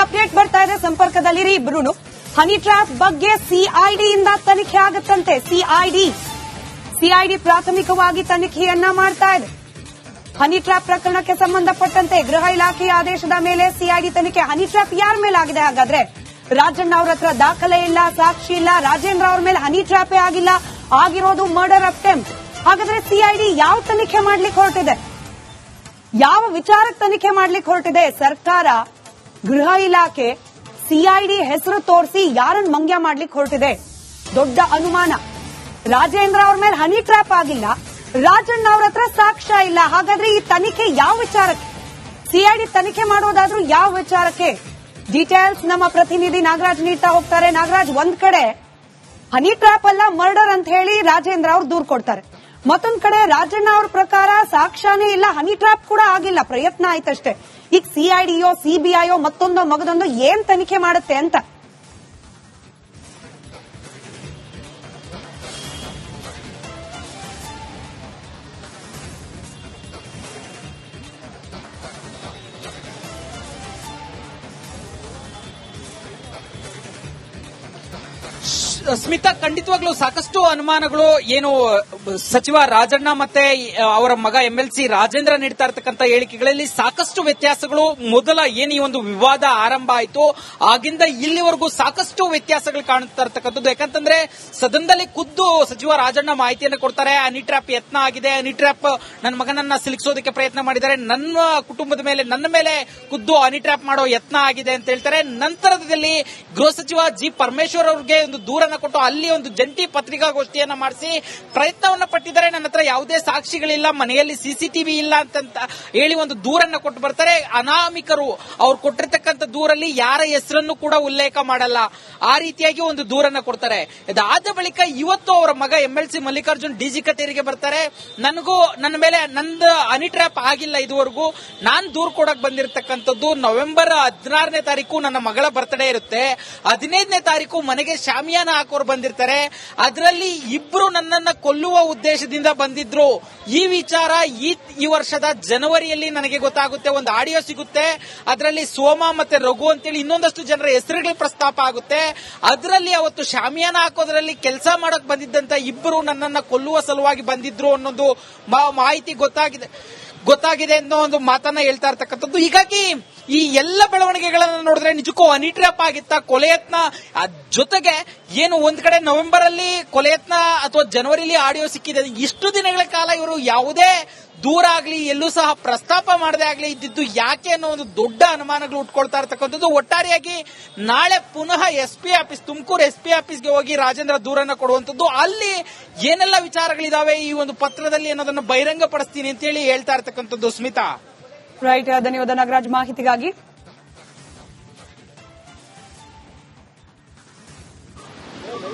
Update ಬರ್ತಾ ಇದೆ, ಸಂಪರ್ಕದಲ್ಲಿರಿ ಇಬ್ರು. ಹನಿ ಟ್ರ್ಯಾಪ್ ಬಗ್ಗೆ ಸಿಐಡಿಯಿಂದ ತನಿಖೆ ಆಗುತ್ತಂತೆ. ಸಿಐಡಿ ಪ್ರಾಥಮಿಕವಾಗಿ ತನಿಖೆಯನ್ನ ಮಾಡ್ತಾ ಇದೆ. ಹನಿ ಟ್ರ್ಯಾಪ್ ಪ್ರಕರಣಕ್ಕೆ ಸಂಬಂಧಪಟ್ಟಂತೆ ಗೃಹ ಇಲಾಖೆಯ ಆದೇಶದ ಮೇಲೆ ಸಿಐಡಿ ತನಿಖೆ. ಹನಿ ಟ್ರ್ಯಾಪ್ ಯಾರ ಮೇಲೆ ಆಗಿದೆ ಹಾಗಾದ್ರೆ? ರಾಜಣ್ಣ ಅವ್ರ ಹತ್ರ ದಾಖಲೆ ಇಲ್ಲ, ಸಾಕ್ಷಿ ಇಲ್ಲ. ರಾಜೇಂದ್ರ ಅವ್ರ ಮೇಲೆ ಹನಿ ಟ್ರ್ಯಾಪೇ ಆಗಿಲ್ಲ, ಆಗಿರೋದು ಮರ್ಡರ್ ಅಟೆಂಪ್ಟ್. ಹಾಗಾದ್ರೆ ಸಿಐಡಿ ಯಾವ ತನಿಖೆ ಮಾಡ್ಲಿಕ್ಕೆ ಹೊರಟಿದೆ? ಯಾವ ವಿಚಾರಕ್ಕೆ ತನಿಖೆ ಮಾಡ್ಲಿಕ್ಕೆ ಹೊರಟಿದೆ ಸರ್ಕಾರ? ಗೃಹ ಇಲಾಖೆ ಸಿಐಡಿ ಹೆಸರು ತೋರಿಸಿ ಯಾರನ್ನ ಮಂಗ್ಯ ಮಾಡ್ಲಿಕ್ಕೆ ಹೊರಟಿದೆ? ದೊಡ್ಡ ಅನುಮಾನ. ರಾಜೇಂದ್ರ ಅವ್ರ ಮೇಲೆ ಹನಿ ಟ್ರ್ಯಾಪ್ ಆಗಿಲ್ಲ, ರಾಜಣ್ಣ ಅವ್ರ ಹತ್ರ ಸಾಕ್ಷ್ಯ ಇಲ್ಲ. ಹಾಗಾದ್ರೆ ಈ ತನಿಖೆ ಯಾವ ವಿಚಾರಕ್ಕೆ? ಸಿಐಡಿ ತನಿಖೆ ಮಾಡೋದಾದ್ರೂ ಯಾವ ವಿಚಾರಕ್ಕೆ? ಡೀಟೇಲ್ಸ್ ನಮ್ಮ ಪ್ರತಿನಿಧಿ ನಾಗರಾಜ್ ನೀಡ್ತಾ ಹೋಗ್ತಾರೆ. ನಾಗರಾಜ್, ಒಂದ್ ಕಡೆ ಹನಿ ಟ್ರ್ಯಾಪ್ ಅಲ್ಲ ಮರ್ಡರ್ ಅಂತ ಹೇಳಿ ರಾಜೇಂದ್ರ ಅವ್ರು ದೂರ್ ಕೊಡ್ತಾರೆ, ಮತ್ತೊಂದ್ ಕಡೆ ರಾಜಣ್ಣ ಅವ್ರ ಪ್ರಕಾರ ಸಾಕ್ಷ್ಯನೇ ಇಲ್ಲ, ಹನಿ ಟ್ರ್ಯಾಪ್ ಕೂಡ ಆಗಿಲ್ಲ, ಪ್ರಯತ್ನ ಆಯ್ತಷ್ಟೇ. ಈಗ ಸಿಐಡಿಯೋ ಸಿಬಿಐಯೋ ಮತ್ತೊಂದೋ ಮಗದೊಂದೋ ಏನ್ ತನಿಖೆ ಮಾಡುತ್ತೆ ಅಂತ? ಸ್ಮಿತಾ, ಖಂಡಿತವಾಗ್ಲೂ ಸಾಕಷ್ಟು ಅನುಮಾನಗಳು ಏನು ಸಚಿವ ರಾಜಣ್ಣ ಮತ್ತೆ ಅವರ ಮಗ ಎಂಎಲ್ಸಿ ರಾಜೇಂದ್ರ ನೀಡ್ತಾ ಇರತಕ್ಕಂತ ಹೇಳಿಕೆಗಳಲ್ಲಿ ಸಾಕಷ್ಟು ವ್ಯತ್ಯಾಸಗಳು. ಮೊದಲ ಏನು ಈ ಒಂದು ವಿವಾದ ಆರಂಭ ಆಯಿತು ಆಗಿಂದ ಇಲ್ಲಿವರೆಗೂ ಸಾಕಷ್ಟು ವ್ಯತ್ಯಾಸಗಳು ಕಾಣುತ್ತಾ ಇರತಕ್ಕಂಥದ್ದು. ಯಾಕಂತಂದ್ರೆ ಸದನದಲ್ಲಿ ಖುದ್ದು ಸಚಿವ ರಾಜಣ್ಣ ಮಾಹಿತಿಯನ್ನು ಕೊಡ್ತಾರೆ. ಹನಿ ಟ್ರ್ಯಾಪ್ ಯತ್ನ ಆಗಿದೆ, ಹನಿ ಟ್ರ್ಯಾಪ್ ನನ್ನ ಮಗನನ್ನ ಸಿಲುಕಿಸೋದಕ್ಕೆ ಪ್ರಯತ್ನ ಮಾಡಿದ್ದಾರೆ, ನನ್ನ ಕುಟುಂಬದ ಮೇಲೆ ನನ್ನ ಮೇಲೆ ಖುದ್ದು ಹನಿ ಟ್ರ್ಯಾಪ್ ಮಾಡೋ ಯತ್ನ ಆಗಿದೆ ಅಂತ ಹೇಳ್ತಾರೆ. ನಂತರದಲ್ಲಿ ಗೃಹ ಸಚಿವ ಜಿ ಪರಮೇಶ್ವರ್ ಅವರಿಗೆ ಒಂದು ದೂರನ್ನ ಕೊಟ್ಟು ಅಲ್ಲಿ ಒಂದು ಜಂಟಿ ಪತ್ರಿಕಾಗೋಷ್ಠಿಯನ್ನ ಮಾಡಿಸಿ ಪ್ರಯತ್ನವನ್ನ ಪಟ್ಟಿದ್ದಾರೆ. ನನ್ನ ಹತ್ರ ಯಾವುದೇ ಸಾಕ್ಷಿಗಳಿಲ್ಲ, ಮನೆಯಲ್ಲಿ ಸಿಸಿಟಿವಿ ಇಲ್ಲ ಅಂತ ಹೇಳಿ ಒಂದು ದೂರನ್ನ ಕೊಟ್ಟು ಬರ್ತಾರೆ. ಅನಾಮಿಕರು ಅವ್ರು ಕೊಟ್ಟಿರ್ತಕ್ಕಂಥ ದೂರಲ್ಲಿ ಯಾರ ಹೆಸರನ್ನು ಕೂಡ ಉಲ್ಲೇಖ ಮಾಡಲ್ಲ, ಆ ರೀತಿಯಾಗಿ ಒಂದು ದೂರನ್ನ ಕೊಡ್ತಾರೆ. ಇದಾದ ಬಳಿಕ ಇವತ್ತು ಅವರ ಮಗ ಎಂಎಲ್ಸಿ ಮಲ್ಲಿಕಾರ್ಜುನ್ ಡಿಜಿ ಕಚೇರಿಗೆ ಬರ್ತಾರೆ. ನನಗೂ ನನ್ನ ಮೇಲೆ ನಂದು ಹನಿ ಟ್ರ್ಯಾಪ್ ಆಗಿಲ್ಲ ಇದುವರೆಗೂ, ನಾನ್ ದೂರ್ ಕೊಡಕ್ ಬಂದಿರತಕ್ಕಂಥದ್ದು ನವೆಂಬರ್ 16ನೇ ತಾರೀಕು ನನ್ನ ಮಗಳ ಬರ್ತ್ಡೇ ಇರುತ್ತೆ, 15ನೇ ತಾರೀಕು ಮನೆಗೆ ಶಾಮಿಯಾನ ಹಾಕೋರು ಬಂದಿರ್ತಾರೆ, ಅದರಲ್ಲಿ ಇಬ್ರು ನನ್ನನ್ನ ಕೊಲ್ಲುವ ಉದ್ದೇಶದಿಂದ ಬಂದಿದ್ರು. ಈ ವಿಚಾರ ಈ ವರ್ಷದ ಜನವರಿಯಲ್ಲಿ ನನಗೆ ಗೊತ್ತಾಗುತ್ತೆ, ಒಂದು ಆಡಿಯೋ ಸಿಗುತ್ತೆ, ಅದರಲ್ಲಿ ಸೋಮ ಮತ್ತೆ ರಘು ಅಂತೇಳಿ ಇನ್ನೊಂದಷ್ಟು ಜನರ ಹೆಸರುಗಳ ಪ್ರಸ್ತಾಪ ಆಗುತ್ತೆ. ಅದರಲ್ಲಿ ಅವತ್ತು ಶಾಮಿಯಾನ ಹಾಕೋದ್ರಲ್ಲಿ ಕೆಲಸ ಮಾಡಕ್ ಬಂದಿದ್ದಂತ ಇಬ್ಬರು ನನ್ನನ್ನ ಕೊಲ್ಲುವ ಸಲುವಾಗಿ ಬಂದಿದ್ರು ಅನ್ನೋದು ಮಾಹಿತಿ ಗೊತ್ತಾಗಿದೆ ಅನ್ನೋ ಒಂದು ಮಾತನ್ನ ಹೇಳ್ತಾ ಇರ್ತಕ್ಕಂಥದ್ದು. ಹೀಗಾಗಿ ಈ ಎಲ್ಲ ಬೆಳವಣಿಗೆಗಳನ್ನ ನೋಡಿದ್ರೆ ನಿಜಕ್ಕೂ ಹನಿ ಟ್ರ್ಯಾಪ್ ಆಗಿತ್ತ, ಕೊಲೆಯತ್ನ ಜೊತೆಗೆ ಏನು ಒಂದ್ ಕಡೆ ನವೆಂಬರ್ ಅಲ್ಲಿ ಕೊಲೆಯತ್ನ ಅಥವಾ ಜನವರಿಲಿ ಆಡಿಯೋ ಸಿಕ್ಕಿದೆ. ಇಷ್ಟು ದಿನಗಳ ಕಾಲ ಇವರು ಯಾವುದೇ ದೂರ ಆಗ್ಲಿ ಎಲ್ಲೂ ಸಹ ಪ್ರಸ್ತಾಪ ಮಾಡದೇ ಆಗ್ಲಿ ಇದ್ದಿದ್ದು ಯಾಕೆ ಅನ್ನೋ ಒಂದು ದೊಡ್ಡ ಅನುಮಾನಗಳು ಉಟ್ಕೊಳ್ತಾ ಇರ್ತಕ್ಕಂಥದ್ದು. ಒಟ್ಟಾರೆಯಾಗಿ ನಾಳೆ ಪುನಃ ಎಸ್ಪಿ ಆಫೀಸ್, ತುಮಕೂರು ಎಸ್ಪಿ ಆಫೀಸ್ಗೆ ಹೋಗಿ ರಾಜೇಂದ್ರ ದೂರನ್ನ ಕೊಡುವಂತದ್ದು, ಅಲ್ಲಿ ಏನೆಲ್ಲ ವಿಚಾರಗಳಿದಾವೆ ಈ ಒಂದು ಪತ್ರದಲ್ಲಿ ಅನ್ನೋದನ್ನ ಬಹಿರಂಗ ಪಡಿಸ್ತೀನಿ ಅಂತ ಹೇಳಿ ಹೇಳ್ತಾ ಇರ್ತಕ್ಕಂಥದ್ದು. ಸ್ಮಿತಾ, ರೈಟ್, ಧನ್ಯವಾದ ನಾಗರಾಜ್ ಮಾಹಿತಿಗಾಗಿ.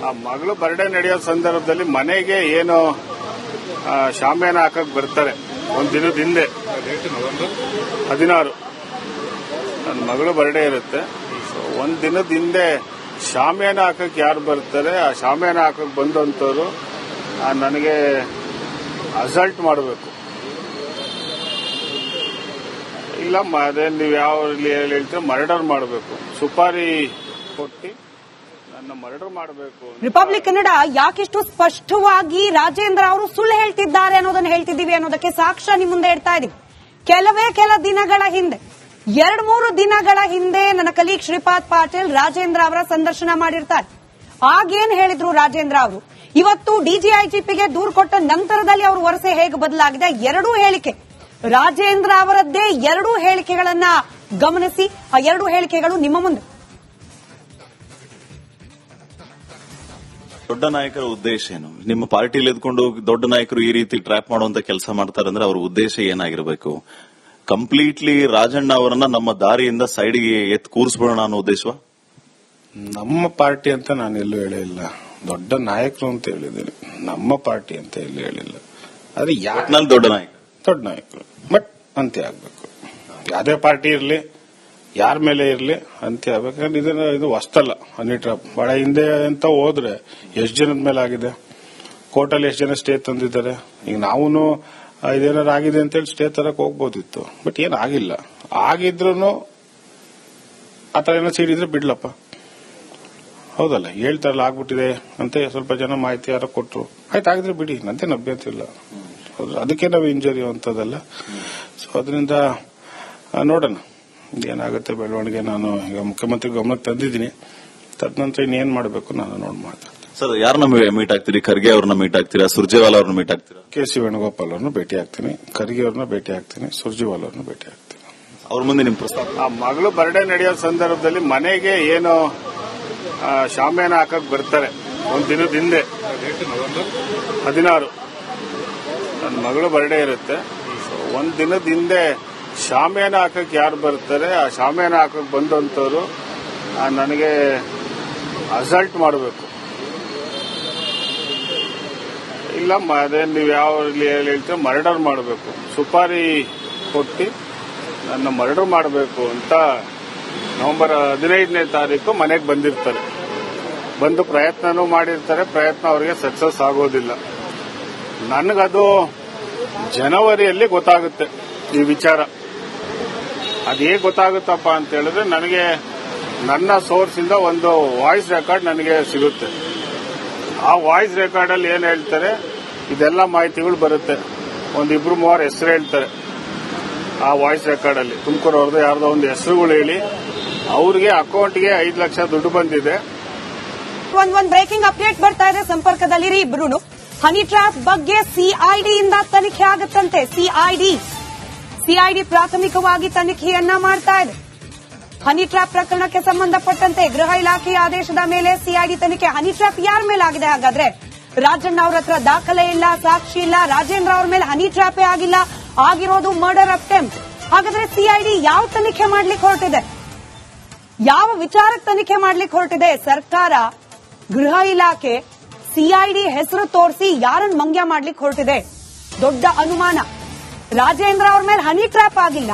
ಆ ಮಗಳು ಬರ್ಡೇ ನಡೆಯೋ ಸಂದರ್ಭದಲ್ಲಿ ಮನೆಗೆ ಏನು ಶಾಮಿಯಾನ ಹಾಕಕ್ ಬರ್ತಾರೆ ಒಂದ್ ದಿನದ ಹಿಂದೆ, 16 ನನ್ನ ಮಗಳು ಬರ್ಡೇ ಇರುತ್ತೆ. ಒಂದ್ ದಿನದ ಹಿಂದೆ ಶಾಮಿಯಾನ ಹಾಕಕ್ ಯಾರು ಬರ್ತಾರೆ, ಆ ಶಾಮಿಯಾನ ಹಾಕಕ್ ಬಂದಂತವ್ರು ನನಗೆ ಅಸಲ್ಟ್ ಮಾಡಬೇಕು. ಇಲ್ಲ ಅದೇ ನೀವು ಯಾವ ಹೇಳ್ತೀರ, ಮರ್ಡರ್ ಮಾಡಬೇಕು, ಸುಪಾರಿ ಕೊಟ್ಟು ನನ್ನ ಮರ್ಡರ್ ಮಾಡಬೇಕು. ರಿಪಬ್ಲಿಕ್ ಕನ್ನಡ ಯಾಕಿಷ್ಟು ಸ್ಪಷ್ಟವಾಗಿ ರಾಜೇಂದ್ರ ಅವರು ಸುಳ್ಳು ಹೇಳ್ತಿದ್ದಾರೆ ಅನ್ನೋದನ್ನ ಹೇಳ್ತಿದ್ದೀವಿ ಅನ್ನೋದಕ್ಕೆ ಸಾಕ್ಷ್ಯ ನಿಮ್ಮ ಮುಂದೆ ಇಡ್ತಾ ಇದೀವಿ. ಕೆಲ ದಿನಗಳ ಹಿಂದೆ, 2-3 ದಿನಗಳ ಹಿಂದೆ ನನ್ನ ಕಲೀಗ್ ಶ್ರೀಪಾದ್ ಪಾಟೀಲ್ ರಾಜೇಂದ್ರ ಅವರ ಸಂದರ್ಶನ ಮಾಡಿರ್ತಾರೆ. ಆಗೇನ್ ಹೇಳಿದ್ರು ರಾಜೇಂದ್ರ ಅವರು? ಇವತ್ತು ಡಿಜಿಐಜಿಪಿಗೆ ದೂರು ಕೊಟ್ಟ ನಂತರದಲ್ಲಿ ಅವ್ರ ವರಸೆ ಹೇಗೆ ಬದಲಾಗಿದೆ? ಎರಡೂ ಹೇಳಿಕೆ ರಾಜೇಂದ್ರ ಅವರದ್ದೇ. 2 ಹೇಳಿಕೆಗಳನ್ನ ಗಮನಿಸಿ, ಆ 2 ಹೇಳಿಕೆಗಳು ನಿಮ್ಮ ಮುಂದೆ. ದೊಡ್ಡ ನಾಯಕರ ಉದ್ದೇಶ ಏನು? ನಿಮ್ಮ ಪಾರ್ಟಿಲಿ ಎದ್ಕೊಂಡು ದೊಡ್ಡ ನಾಯಕರು ಈ ರೀತಿ ಟ್ರ್ಯಾಪ್ ಮಾಡುವಂತ ಕೆಲಸ ಮಾಡ್ತಾರೆ ಅಂದ್ರೆ ಅವ್ರ ಉದ್ದೇಶ ಏನಾಗಿರಬೇಕು? ಕಂಪ್ಲೀಟ್ಲಿ ರಾಜಣ್ಣ ಅವರನ್ನ ನಮ್ಮ ದಾರಿಯಿಂದ ಸೈಡ್ಗೆ ಕೂರಿಸ್ಬಿಡೋಣ ಅನ್ನೋ ಉದ್ದೇಶವಾ? ನಮ್ಮ ಪಾರ್ಟಿ ಅಂತ ನಾನು ಎಲ್ಲೂ ಹೇಳಿಲ್ಲ, ದೊಡ್ಡ ನಾಯಕರು ಅಂತ ಹೇಳಿದ್ದೀನಿ, ನಮ್ಮ ಪಾರ್ಟಿ ಅಂತ ಎಲ್ಲೂ ಹೇಳಿಲ್ಲ. ಆದ್ರೆ ದೊಡ್ಡ ನಾಯಕರು ಬಟ್ ಅಂತ್ಯ ಆಗ್ಬೇಕು. ಯಾವುದೇ ಪಾರ್ಟಿ ಇರಲಿ, ಯಾರ ಮೇಲೆ ಇರಲಿ ಅಂತ್ಯ ಆಗ್ಬೇಕು. ಇದು ಹೊಸ್ತಲ್ಲ ಹನಿ ಟ್ರ್ಯಾಪ್. ಬಹಳ ಹಿಂದೆ ಅಂತ ಹೋದ್ರೆ ಎಷ್ಟು ಜನದ ಮೇಲೆ ಆಗಿದೆ, ಕೋರ್ಟಲ್ಲಿ ಎಷ್ಟು ಜನ ಸ್ಟೇ ತಂದಿದ್ದಾರೆ. ಈಗ ನಾವು ಇದೇನಾರು ಆಗಿದೆ ಅಂತೇಳಿ ಸ್ಟೇ ತರಕ್ ಹೋಗ್ಬೋದಿತ್ತು, ಬಟ್ ಏನಾಗಿಲ್ಲ. ಆಗಿದ್ರು ಆತರ ಏನೋ ಸೀಡಿದ್ರೆ ಬಿಡ್ಲಪ್ಪ, ಹೌದಲ್ಲ, ಹೇಳ್ತಾರಲ್ಲ ಆಗ್ಬಿಟ್ಟಿದೆ ಅಂತ ಸ್ವಲ್ಪ ಜನ ಮಾಹಿತಿ ಯಾರೋ ಕೊಟ್ರು, ಆಯ್ತು ಆಗಿದ್ರೆ ಬಿಡಿ, ನಂತೇನು ಅಭ್ಯಂತರ ಇಲ್ಲ. ಅದಕ್ಕೆ ನಾವು ಇಂಜರಿ ಅಂತದಲ್ಲ. ಸೊ ಅದರಿಂದ ನೋಡೋಣ ಏನಾಗುತ್ತೆ ಬೆಳವಣಿಗೆ. ನಾನು ಈಗ ಮುಖ್ಯಮಂತ್ರಿ ಗಮನಕ್ಕೆ ತಂದಿದ್ದೀನಿ, ತದನಂತರ ಇನ್ನೇನ್ ಮಾಡಬೇಕು ನಾನು ಮಾತಾಡ್ತೀನಿ. ಸರ್, ಯಾರನ್ನ ಮೀಟ್ ಆಗ್ತೀರಿ? ಖರ್ಗೆ ಅವ್ರನ್ನ ಮೀಟ್ ಆಗ್ತೀರಾ? ಸುರ್ಜೇವಾಲಾ ಅವ್ರನ್ನ ಮೀಟ್ ಆಗ್ತೀರಾ? ಕೆ.ಸಿ. ವೇಣುಗೋಪಾಲ್ ಅವ್ರನ್ನ ಭೇಟಿ ಆಗ್ತೀನಿ, ಖರ್ಗೆ ಅವ್ರನ್ನ ಭೇಟಿ ಆಗ್ತೀನಿ, ಸುರ್ಜೇವಾಲಾ ಅವ್ರನ್ನ ಭೇಟಿ ಆಗ್ತೀನಿ. ಅವ್ರ ಮುಂದೆ ನಿಮ್ ಪ್ರಸ್ತಾಪ? ಆ ಮಗಳು ಬರ್ಡೇ ನಡೆಯೋ ಸಂದರ್ಭದಲ್ಲಿ ಮನೆಗೆ ಏನು ಶಾಮಿಯಾನ ಹಾಕಕ್ ಬರ್ತಾರೆ, ಒಂದ್ ದಿನದ ಹಿಂದೆ 16 ನನ್ನ ಮಗಳು ಬರ್ಡೇ ಇರುತ್ತೆ. ಒಂದ್ ದಿನದ ಹಿಂದೆ ಶಾಮಿಯಾನ ಹಾಕಕ್ ಯಾರು ಬರ್ತಾರೆ, ಆ ಶಾಮಿಯಾನ ಹಾಕಕ್ ಬಂದಂತವ್ರು ನನಗೆ ಅಸಲ್ಟ್ ಮಾಡಬೇಕು. ಇಲ್ಲ ಅದೇ ನೀವು ಯಾವ ಹೇಳ್ತೀರ ಮರ್ಡರ್ ಮಾಡಬೇಕು, ಸುಪಾರಿ ಕೊಟ್ಟು ನನ್ನ ಮರ್ಡರ್ ಮಾಡಬೇಕು ಅಂತ ನವೆಂಬರ್ 15ನೇ ತಾರೀಕು ಮನೆಗೆ ಬಂದಿರ್ತಾರೆ. ಬಂದು ಪ್ರಯತ್ನನೂ ಮಾಡಿರ್ತಾರೆ, ಪ್ರಯತ್ನ ಅವರಿಗೆ ಸಕ್ಸಸ್ ಆಗೋದಿಲ್ಲ. ನನಗದು ಜನವರಿಯಲ್ಲಿ ಗೊತ್ತಾಗುತ್ತೆ ಈ ವಿಚಾರ. ಅದು ಹೇಗೆ ಗೊತ್ತಾಗುತ್ತಪ್ಪ ಅಂತ ಹೇಳಿದ್ರೆ, ನನಗೆ ನನ್ನ ಸೋರ್ಸ್ ಇಂದ ಒಂದು ವಾಯ್ಸ್ ರೆಕಾರ್ಡ್ ನನಗೆ ಸಿಗುತ್ತೆ. ಆ ವಾಯ್ಸ್ ರೆಕಾರ್ಡ್ ಅಲ್ಲಿ ಏನ್ ಹೇಳ್ತಾರೆ, ಇದೆಲ್ಲ ಮಾಹಿತಿಗಳು ಬರುತ್ತೆ. ಒಂದು 2-3 ಹೆಸರು ಹೇಳ್ತಾರೆ ಆ ವಾಯ್ಸ್ ರೆಕಾರ್ಡ್ ಅಲ್ಲಿ. ತುಮಕೂರು ಅವ್ರದ್ದು ಯಾರ್ದೋ ಒಂದು ಹೆಸರುಗಳು ಹೇಳಿ ಅವ್ರಿಗೆ ಅಕೌಂಟ್ಗೆ 5 ಲಕ್ಷ ದುಡ್ಡು ಬಂದಿದೆ. ಒಂದ್ ಬ್ರೇಕಿಂಗ್ ಅಪ್ಡೇಟ್ ಬರ್ತಾ ಇದೆ, ಸಂಪರ್ಕದಲ್ಲಿರಿ ಇಬ್ರು. ಹನಿ ಟ್ರ್ಯಾಪ್ ಬಗ್ಗೆ ಸಿಐಡಿ ಇಂದ ತನಿಖೆ ಆಗುತ್ತಂತೆ. ಸಿಐಡಿ ಪ್ರಾಥಮಿಕವಾಗಿ ತನಿಖೆಯನ್ನ ಮಾಡ್ತಾ ಇದೆ. ಹನಿ ಟ್ರ್ಯಾಪ್ ಪ್ರಕರಣಕ್ಕೆ ಸಂಬಂಧಪಟ್ಟಂತೆ ಗೃಹ ಇಲಾಖೆಯ ಆದೇಶದ ಮೇಲೆ ಸಿಐಡಿ ತನಿಖೆ. ಹನಿ ಟ್ರ್ಯಾಪ್ ಯಾರ ಮೇಲೆ ಆಗಿದೆ ಹಾಗಾದ್ರೆ? ರಾಜಣ್ಣ ಅವ್ರ ಹತ್ರ ದಾಖಲೆ ಇಲ್ಲ, ಸಾಕ್ಷಿ ಇಲ್ಲ. ರಾಜೇಂದ್ರ ಅವ್ರ ಮೇಲೆ ಹನಿ ಟ್ರ್ಯಾಪೇ ಆಗಿಲ್ಲ, ಆಗಿರೋದು ಮರ್ಡರ್ ಅಟೆಂಪ್ಟ್. ಹಾಗಾದ್ರೆ ಸಿಐಡಿ ಯಾವ ತನಿಖೆ ಮಾಡ್ಲಿಕ್ಕೆ ಹೊರಟಿದೆ? ಯಾವ ವಿಚಾರಕ್ಕೆ ತನಿಖೆ ಮಾಡ್ಲಿಕ್ಕೆ ಹೊರಟಿದೆ ಸರ್ಕಾರ? ಗೃಹ ಇಲಾಖೆ ಸಿಐಡಿ ಹೆಸರು ತೋರಿಸಿ ಯಾರನ್ನ ಮಂಗ್ಯ ಮಾಡ್ಲಿಕ್ಕೆ ಹೊರಟಿದೆ? ದೊಡ್ಡ ಅನುಮಾನ. ರಾಜೇಂದ್ರ ಅವ್ರ ಮೇಲೆ ಹನಿ ಟ್ರ್ಯಾಪ್ ಆಗಿಲ್ಲ,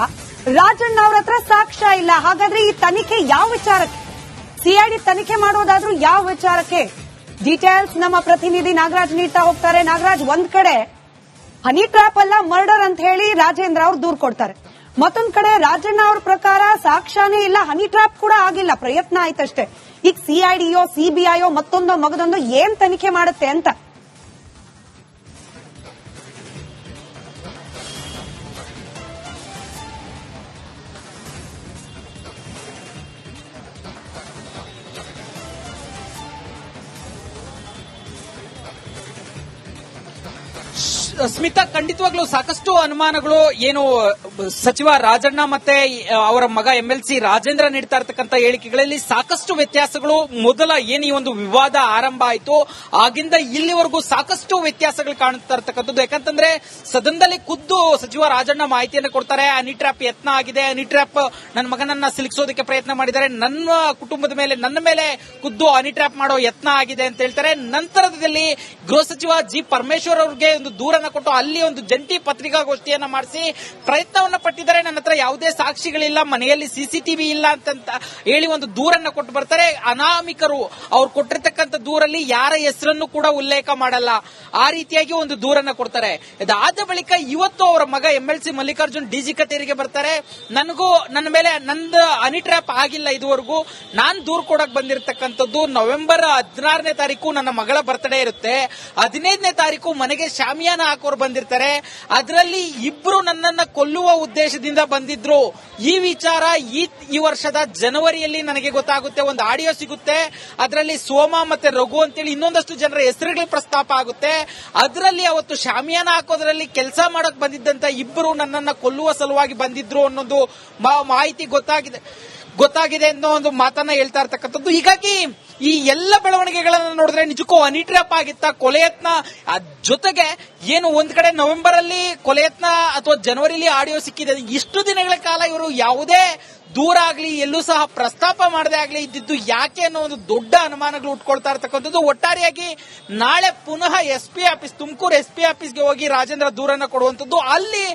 ರಾಜಣ್ಣ ಅವ್ರ ಹತ್ರ ಸಾಕ್ಷ್ಯ ಇಲ್ಲ. ಹಾಗಾದ್ರೆ ಈ ತನಿಖೆ ಯಾವ ವಿಚಾರಕ್ಕೆ? ಸಿಐಡಿ ತನಿಖೆ ಮಾಡೋದಾದ್ರೂ ಯಾವ ವಿಚಾರಕ್ಕೆ? ಡೀಟೇಲ್ಸ್ ನಮ್ಮ ಪ್ರತಿನಿಧಿ ನಾಗರಾಜ್ ನೀಡ್ತಾ ಹೋಗ್ತಾರೆ. ನಾಗರಾಜ್, ಒಂದ್ ಕಡೆ ಹನಿ ಟ್ರ್ಯಾಪ್ ಅಲ್ಲ ಮರ್ಡರ್ ಅಂತ ಹೇಳಿ ರಾಜೇಂದ್ರ ಅವ್ರು ದೂರ್ ಕೊಡ್ತಾರೆ, ಮತ್ತೊಂದ್ ಕಡೆ ರಾಜಣ್ಣ ಅವ್ರ ಪ್ರಕಾರ ಸಾಕ್ಷ್ಯನೇ ಇಲ್ಲ, ಹನಿ ಟ್ರ್ಯಾಪ್ ಕೂಡ ಆಗಿಲ್ಲ, ಪ್ರಯತ್ನ ಆಯ್ತಷ್ಟೇ. ಈಗ ಸಿಐಡಿಯೋ ಸಿಬಿಐಯೋ ಮತ್ತೊಂದೋ ಮಗದೊಂದೋ ಏನ್ ತನಿಖೆ ಮಾಡುತ್ತೆ ಅಂತ? ಸ್ಮಿತಾ, ಖಂಡಿತವಾಗ್ಲೂ ಸಾಕಷ್ಟು ಅನುಮಾನಗಳು ಏನು ಸಚಿವ ರಾಜಣ್ಣ ಮತ್ತೆ ಅವರ ಮಗ MLC ರಾಜೇಂದ್ರ ನೀಡ್ತಾ ಇರತಕ್ಕಂತ ಹೇಳಿಕೆಗಳಲ್ಲಿ ಸಾಕಷ್ಟು ವ್ಯತ್ಯಾಸಗಳು. ಮೊದಲ ಏನು ಈ ಒಂದು ವಿವಾದ ಆರಂಭ ಆಯಿತು ಆಗಿಂದ ಇಲ್ಲಿವರೆಗೂ ಸಾಕಷ್ಟು ವ್ಯತ್ಯಾಸಗಳು ಕಾಣುತ್ತಾ ಇರತಕ್ಕಂಥದ್ದು. ಯಾಕಂತಂದ್ರೆ ಸದನದಲ್ಲಿ ಖುದ್ದು ಸಚಿವ ರಾಜಣ್ಣ ಮಾಹಿತಿಯನ್ನು ಕೊಡ್ತಾರೆ. ಹನಿ ಟ್ರ್ಯಾಪ್ ಯತ್ನ ಆಗಿದೆ, ಹನಿ ಟ್ರ್ಯಾಪ್ ನನ್ನ ಮಗನನ್ನ ಸಿಲುಕಿಸೋದಕ್ಕೆ ಪ್ರಯತ್ನ ಮಾಡಿದ್ದಾರೆ, ನನ್ನ ಕುಟುಂಬದ ಮೇಲೆ ನನ್ನ ಮೇಲೆ ಖುದ್ದು ಹನಿ ಟ್ರ್ಯಾಪ್ ಮಾಡೋ ಯತ್ನ ಆಗಿದೆ ಅಂತ ಹೇಳ್ತಾರೆ. ನಂತರದಲ್ಲಿ ಗೃಹ ಸಚಿವ ಜಿ ಪರಮೇಶ್ವರ್ ಅವರಿಗೆ ಒಂದು ದೂರನ್ನ ಕೊಟ್ಟು ಅಲ್ಲಿ ಒಂದು ಜಂಟಿ ಪತ್ರಿಕಾಗೋಷ್ಠಿಯನ್ನ ಮಾಡಿಸಿ ಪ್ರಯತ್ನವನ್ನ ಪಟ್ಟಿದ್ದಾರೆ. ನನ್ನ ಹತ್ರ ಯಾವುದೇ ಸಾಕ್ಷಿಗಳಿಲ್ಲ, ಮನೆಯಲ್ಲಿ ಸಿಸಿಟಿವಿ ಇಲ್ಲ ಅಂತ ಹೇಳಿ ಒಂದು ದೂರನ್ನ ಕೊಟ್ಟು ಬರ್ತಾರೆ. ಅನಾಮಿಕರು ಅವ್ರು ಕೊಟ್ಟಿರ್ತಕ್ಕಂಥ ದೂರಲ್ಲಿ ಯಾರ ಹೆಸರನ್ನು ಕೂಡ ಉಲ್ಲೇಖ ಮಾಡಲ್ಲ, ಆ ರೀತಿಯಾಗಿ ಒಂದು ದೂರನ್ನ ಕೊಡ್ತಾರೆ. ಇದಾದ ಬಳಿಕ ಇವತ್ತು ಅವರ ಮಗ MLC ಮಲ್ಲಿಕಾರ್ಜುನ್ ಡಿಜಿ ಕಚೇರಿಗೆ ಬರ್ತಾರೆ. ನನಗೂ ನನ್ನ ಮೇಲೆ ನಂದು ಹನಿ ಟ್ರ್ಯಾಪ್ ಆಗಿಲ್ಲ ಇದುವರೆಗೂ, ನಾನ್ ದೂರ್ ಕೊಡಕ್ ಬಂದಿರತಕ್ಕಂಥದ್ದು ನವೆಂಬರ್ 16ನೇ ತಾರೀಕು ನನ್ನ ಮಗಳ ಬರ್ತ್ಡೇ ಇರುತ್ತೆ, 15ನೇ ತಾರೀಕು ಮನೆಗೆ ಶಾಮಿಯಾನ ಹಾಕೋರು ಬಂದಿರ್ತಾರೆ, ಅದರಲ್ಲಿ ಇಬ್ರು ನನ್ನನ್ನ ಕೊಲ್ಲುವ ಉದ್ದೇಶದಿಂದ ಬಂದಿದ್ರು. ಈ ವಿಚಾರ ಈ ವರ್ಷದ ಜನವರಿಯಲ್ಲಿ ನನಗೆ ಗೊತ್ತಾಗುತ್ತೆ. ಒಂದು ಆಡಿಯೋ ಸಿಗುತ್ತೆ, ಅದರಲ್ಲಿ ಸೋಮ ಮತ್ತೆ ರಘು ಅಂತೇಳಿ ಇನ್ನೊಂದಷ್ಟು ಜನರ ಹೆಸರುಗಳ ಪ್ರಸ್ತಾಪ ಆಗುತ್ತೆ. ಅದರಲ್ಲಿ ಅವತ್ತು ಶಾಮಿಯಾನ ಹಾಕೋದ್ರಲ್ಲಿ ಕೆಲಸ ಮಾಡಕ್ ಬಂದಿದ್ದಂತ ಇಬ್ಬರು ನನ್ನನ್ನ ಕೊಲ್ಲುವ ಸಲುವಾಗಿ ಬಂದಿದ್ರು ಅನ್ನೋದು ಮಾಹಿತಿ ಗೊತ್ತಾಗಿದೆ ಅನ್ನೋ ಒಂದು ಮಾತನ್ನ ಹೇಳ್ತಾ ಇರ್ತಕ್ಕಂಥದ್ದು. ಹೀಗಾಗಿ ಈ ಎಲ್ಲ ಬೆಳವಣಿಗೆಗಳನ್ನ ನೋಡಿದ್ರೆ ನಿಜಕ್ಕೂ ಹನಿ ಟ್ರ್ಯಾಪ್ ಆಗಿತ್ತ, ಕೊಲೆಯತ್ನ ಜೊತೆಗೆ ಏನು ಒಂದ್ ಕಡೆ ನವೆಂಬರ್ ಅಲ್ಲಿ ಕೊಲೆಯತ್ನ ಅಥವಾ ಜನವರಿಲಿ ಆಡಿಯೋ ಸಿಕ್ಕಿದೆ. ಇಷ್ಟು ದಿನಗಳ ಕಾಲ ಇವರು ಯಾವುದೇ ದೂರ ಆಗ್ಲಿ ಎಲ್ಲೂ ಸಹ ಪ್ರಸ್ತಾಪ ಮಾಡದೇ ಆಗ್ಲಿ ಇದ್ದಿದ್ದು ಯಾಕೆ ಅನ್ನೋ ಒಂದು ದೊಡ್ಡ ಅನುಮಾನಗಳು ಉಟ್ಕೊಳ್ತಾ ಇರ್ತಕ್ಕಂಥದ್ದು. ಒಟ್ಟಾರೆಯಾಗಿ ನಾಳೆ ಪುನಃ SP ಆಫೀಸ್, ತುಮಕೂರು SP ಆಫೀಸ್ಗೆ ಹೋಗಿ ರಾಜೇಂದ್ರ ದೂರನ್ನ ಕೊಡುವಂತದ್ದು, ಅಲ್ಲಿ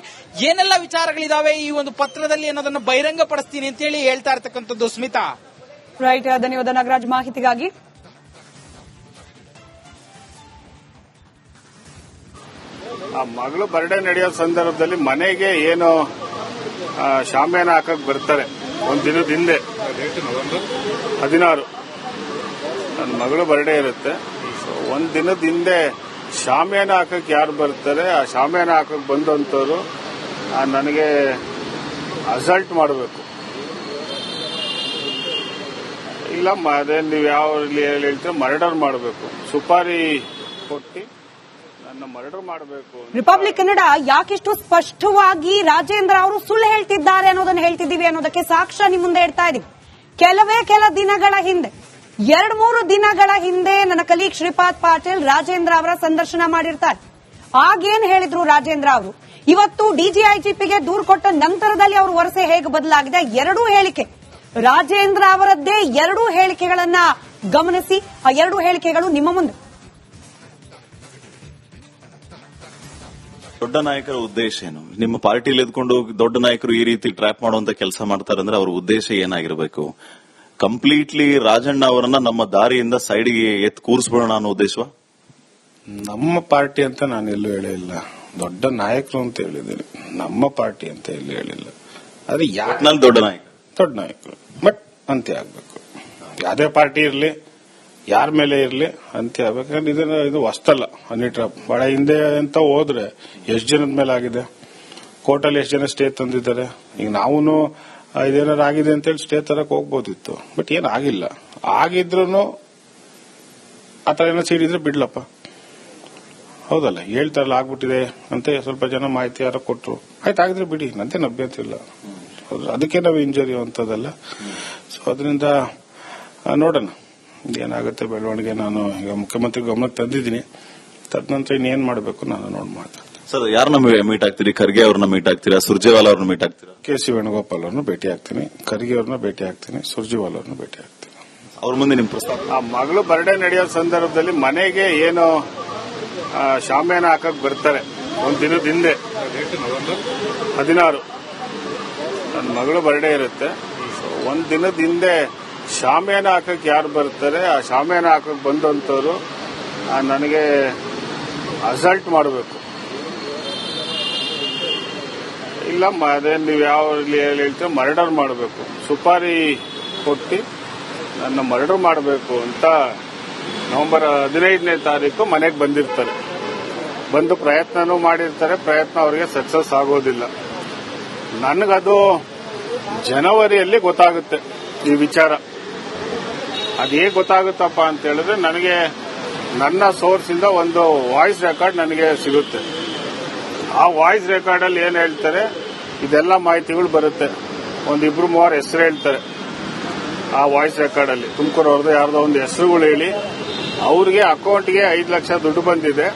ಏನೆಲ್ಲ ವಿಚಾರಗಳಿದಾವೆ ಈ ಒಂದು ಪತ್ರದಲ್ಲಿ ಅನ್ನೋದನ್ನ ಬಹಿರಂಗ ಪಡಿಸ್ತೀನಿ ಅಂತ ಹೇಳಿ ಹೇಳ್ತಾ ಇರ್ತಕ್ಕಂಥದ್ದು. ಸ್ಮಿತಾ, ರೈಟ್, ಧನ್ಯವಾದ ನಾಗರಾಜ್ ಮಾಹಿತಿಗಾಗಿ. ಆ ಮಗಳು ಬರ್ಡೇ ನಡೆಯೋ ಸಂದರ್ಭದಲ್ಲಿ ಮನೆಗೆ ಏನು ಶಾಮಿಯಾನ ಹಾಕಕ್ ಬರ್ತಾರೆ, ಒಂದು ದಿನದ ಹಿಂದೆ 16 ನನ್ನ ಮಗಳು ಬರ್ಡೇ ಇರುತ್ತೆ. ಒಂದು ದಿನದ ಹಿಂದೆ ಶಾಮಿಯಾನ ಹಾಕಕ್ಕೆ ಯಾರು ಬರ್ತಾರೆ, ಆ ಶಾಮಿಯಾನ ಹಾಕಕ್ಕೆ ಬಂದಂತವ್ರು ನನಗೆ ಅಸಲ್ಟ್ ಮಾಡಬೇಕು. ಇಲ್ಲ ಅದೇ ನೀವು ಯಾವ ಹೇಳ್ತೀರ, ಮರ್ಡರ್ ಮಾಡಬೇಕು, ಸುಪಾರಿ ಕೊಟ್ಟು ನನ್ನ ಮರ್ಡರ್ ಮಾಡಬೇಕು. ರಿಪಬ್ಲಿಕ್ ಕನ್ನಡ ಯಾಕಿಷ್ಟು ಸ್ಪಷ್ಟವಾಗಿ ರಾಜೇಂದ್ರ ಅವರು ಸುಳ್ಳು ಹೇಳ್ತಿದ್ದಾರೆ ಅನ್ನೋದನ್ನ ಹೇಳ್ತಿದ್ದೀವಿ ಅನ್ನೋದಕ್ಕೆ ಸಾಕ್ಷ್ಯ ನಿಮ್ಮ ಮುಂದೆ ಇಡ್ತಾ ಇದೀವಿ. ಕೆಲ ದಿನಗಳ ಹಿಂದೆ 2-3 ದಿನಗಳ ಹಿಂದೆ ನನ್ನ ಕಲೀಗ್ ಶ್ರೀಪಾದ್ ಪಾಟೀಲ್ ರಾಜೇಂದ್ರ ಅವರ ಸಂದರ್ಶನ ಮಾಡಿರ್ತಾರೆ. ಆಗೇನ್ ಹೇಳಿದ್ರು ರಾಜೇಂದ್ರ ಅವರು, ಇವತ್ತು ಡಿಜಿಐಜಿಪಿಗೆ ದೂರು ಕೊಟ್ಟ ನಂತರದಲ್ಲಿ ಅವ್ರ ವರಸೆ ಹೇಗೆ ಬದಲಾಗಿದೆ, ಎರಡೂ ಹೇಳಿಕೆ ರಾಜೇಂದ್ರ ಅವರದ್ದೇ. 2 ಹೇಳಿಕೆಗಳನ್ನ ಗಮನಿಸಿ, ಆ 2 ಹೇಳಿಕೆಗಳು ನಿಮ್ಮ ಮುಂದೆ. ದೊಡ್ಡ ನಾಯಕರ ಉದ್ದೇಶ ಏನು? ನಿಮ್ಮ ಪಾರ್ಟಿಲಿ ಎದ್ಕೊಂಡು ದೊಡ್ಡ ನಾಯಕರು ಈ ರೀತಿ ಟ್ರ್ಯಾಪ್ ಮಾಡುವಂತ ಕೆಲಸ ಮಾಡ್ತಾರೆ ಅಂದ್ರೆ ಅವ್ರ ಉದ್ದೇಶ ಏನಾಗಿರಬೇಕು? ಕಂಪ್ಲೀಟ್ಲಿ ರಾಜಣ್ಣ ಅವರನ್ನ ನಮ್ಮ ದಾರಿಯಿಂದ ಸೈಡ್ಗೆ ಕೂರಿಸ್ಬಿಡೋಣ ಅನ್ನೋ ಉದ್ದೇಶವಾ? ನಮ್ಮ ಪಾರ್ಟಿ ಅಂತ ನಾನು ಎಲ್ಲೂ ಹೇಳಿಲ್ಲ, ದೊಡ್ಡ ನಾಯಕರು ಅಂತ ಹೇಳಿದ್ದೀನಿ. ನಮ್ಮ ಪಾರ್ಟಿ ಅಂತ ಎಲ್ಲೂ ಹೇಳಿಲ್ಲ. ಆದ್ರೆ ನಾನು ದೊಡ್ಡ ನಾಯಕರು ಬಟ್ ಅಂತ್ಯ ಆಗ್ಬೇಕು. ಯಾವುದೇ ಪಾರ್ಟಿ ಇರಲಿ, ಯಾರ ಮೇಲೆ ಇರಲಿ ಅಂತ್ಯ ಆಗ್ಬೇಕು. ಇದು ಹೊಸ್ತಲ್ಲ ಹನಿ ಟ್ರಾಪ್. ಬಹಳ ಹಿಂದೆ ಅಂತ ಹೋದ್ರೆ ಎಷ್ಟು ಜನದ ಮೇಲೆ ಆಗಿದೆ, ಕೋರ್ಟಲ್ಲಿ ಎಷ್ಟು ಜನ ಸ್ಟೇ ತಂದಿದ್ದಾರೆ. ಈಗ ನಾವು ಇದೇನಾರು ಆಗಿದೆ ಅಂತೇಳಿ ಸ್ಟೇ ತರಕ್ ಹೋಗ್ಬೋದಿತ್ತು, ಬಟ್ ಏನ್ ಆಗಿಲ್ಲ. ಆಗಿದ್ರು ಆತರ ಏನೋ ಸೀಡಿದ್ರೆ ಬಿಡ್ಲಪ್ಪ, ಹೌದಲ್ಲ, ಹೇಳ್ತಾರಲ್ಲ ಆಗ್ಬಿಟ್ಟಿದೆ ಅಂತ ಸ್ವಲ್ಪ ಜನ ಮಾಹಿತಿ ಯಾರೋ ಕೊಟ್ರು, ಆಯ್ತು ಆಗಿದ್ರೆ ಬಿಡಿ, ನಂತೇನು ಅಭ್ಯಂತರ ಇಲ್ಲ. ಅದಕ್ಕೆ ನಾವು ಇಂಜರಿ ಅಂತದಲ್ಲ. ಸೊ ಅದರಿಂದ ನೋಡೋಣ ಏನಾಗುತ್ತೆ ಬೆಳವಣಿಗೆ. ನಾನು ಈಗ ಮುಖ್ಯಮಂತ್ರಿ ಗಮನಕ್ಕೆ ತಂದಿದ್ದೀನಿ, ತದನಂತರ ಇನ್ನೇನ್ ಮಾಡಬೇಕು ನಾನು ನೋಡಿ ಮಾತಾಡ್ತೀನಿ. ಸರ್, ಯಾರನ್ನ ಮೀಟ್ ಆಗ್ತೀರಿ? ಖರ್ಗೆ ಅವ್ರನ್ನ ಮೀಟ್ ಆಗ್ತೀರಾ? ಸುರ್ಜೇವಾಲಾ ಅವ್ರನ್ನ ಮೀಟ್ ಆಗ್ತೀರಾ? ಕೆ.ಸಿ. ವೇಣುಗೋಪಾಲ್ ಅವ್ರನ್ನ ಭೇಟಿ ಆಗ್ತೀನಿ, ಖರ್ಗೆ ಅವ್ರನ್ನ ಭೇಟಿ ಆಗ್ತೀನಿ, ಸುರ್ಜೇವಾಲಾ ಅವ್ರನ್ನ ಭೇಟಿ ಆಗ್ತೀನಿ. ಅವ್ರ ಮುಂದೆ ನಿಮ್ ಪ್ರಸ್ತಾವ? ಆ ಮಗಳು ಬರ್ಡೇ ನಡೆಯೋ ಸಂದರ್ಭದಲ್ಲಿ ಮನೆಗೆ ಏನು ಶಾಮಿಯಾನ ಹಾಕಕ್ ಬರ್ತಾರೆ. ಒಂದು ದಿನದ ಹಿಂದೆ 16 ನನ್ನ ಮಗಳು ಬರ್ಡೇ ಇರುತ್ತೆ. ಒಂದು ದಿನದ ಹಿಂದೆ ಶಾಮಿಯಾನ ಹಾಕಕ್ಕೆ ಯಾರು ಬರ್ತಾರೆ, ಆ ಶಾಮಿಯಾನ ಹಾಕಕ್ಕೆ ಬಂದಂತವ್ರು ನನಗೆ ಅಸಲ್ಟ್ ಮಾಡಬೇಕು. ಇಲ್ಲ ಅದೇ ನೀವು ಯಾವ ಹೇಳ್ತೀರ, ಮರ್ಡರ್ ಮಾಡಬೇಕು, ಸುಪಾರಿ ಕೊಟ್ಟು ನನ್ನ ಮರ್ಡರ್ ಮಾಡಬೇಕು ಅಂತ ನವೆಂಬರ್ 15ನೇ ತಾರೀಕು ಮನೆಗೆ ಬಂದಿರ್ತಾರೆ. ಬಂದು ಪ್ರಯತ್ನನೂ ಮಾಡಿರ್ತಾರೆ, ಪ್ರಯತ್ನ ಅವರಿಗೆ ಸಕ್ಸಸ್ ಆಗೋದಿಲ್ಲ. ನನಗದು ಜನವರಿಯಲ್ಲಿ ಗೊತ್ತಾಗುತ್ತೆ ಈ ವಿಚಾರ. ಅದು ಹೇಗೆ ಗೊತ್ತಾಗುತ್ತಪ್ಪ ಅಂತ ಹೇಳಿದ್ರೆ, ನನಗೆ ನನ್ನ ಸೋರ್ಸ್ ಇಂದ ಒಂದು ವಾಯ್ಸ್ ರೆಕಾರ್ಡ್ ನನಗೆ ಸಿಗುತ್ತೆ. ಆ ವಾಯ್ಸ್ ರೆಕಾರ್ಡ್ ಅಲ್ಲಿ ಏನ್ ಹೇಳ್ತಾರೆ, ಇದೆಲ್ಲ ಮಾಹಿತಿಗಳು ಬರುತ್ತೆ. 1-2-3 ಹೆಸರು ಹೇಳ್ತಾರೆ ಆ ವಾಯ್ಸ್ ರೆಕಾರ್ಡ್ ಅಲ್ಲಿ. ತುಮಕೂರು ಅವ್ರದ್ದು ಯಾರ್ದೋ ಒಂದು ಹೆಸರುಗಳು ಹೇಳಿ, ಅವ್ರಿಗೆ ಅಕೌಂಟ್ಗೆ 5 ಲಕ್ಷ ದುಡ್ಡು ಬಂದಿದೆ,